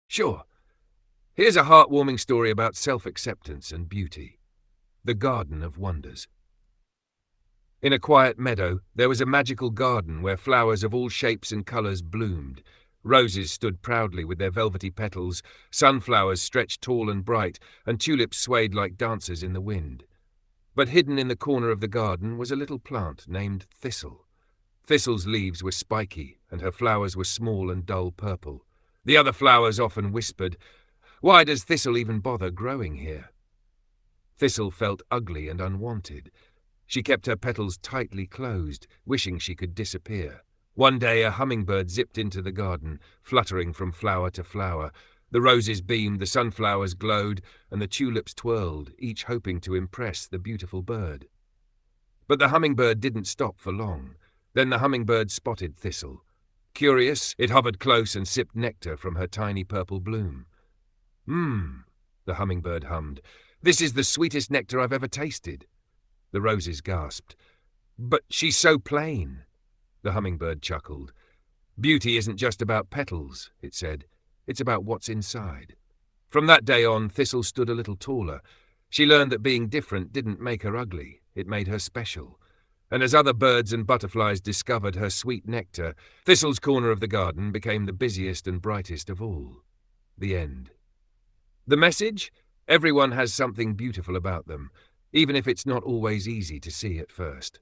Sure. Here's a heartwarming story about self-acceptance and beauty. The Garden of Wonders. In a quiet meadow, there was a magical garden where flowers of all shapes and colours bloomed. Roses stood proudly with their velvety petals, sunflowers stretched tall and bright, and tulips swayed like dancers in the wind. But hidden in the corner of the garden was a little plant named Thistle. Thistle's leaves were spiky, and her flowers were small and dull purple. The other flowers often whispered, "Why does Thistle even bother growing here?" Thistle felt ugly and unwanted. She kept her petals tightly closed, wishing she could disappear. One day a hummingbird zipped into the garden, fluttering from flower to flower. The roses beamed, the sunflowers glowed, and the tulips twirled, each hoping to impress the beautiful bird. But the hummingbird didn't stop for long. Then the hummingbird spotted Thistle. Curious, it hovered close and sipped nectar from her tiny purple bloom. "Mmm," the hummingbird hummed. "This is the sweetest nectar I've ever tasted." The roses gasped. "But she's so plain." The hummingbird chuckled. "Beauty isn't just about petals," it said. "It's about what's inside." From that day on, Thistle stood a little taller. She learned that being different didn't make her ugly. It made her special. And as other birds and butterflies discovered her sweet nectar, Thistle's corner of the garden became the busiest and brightest of all. The end. The message? Everyone has something beautiful about them, even if it's not always easy to see at first.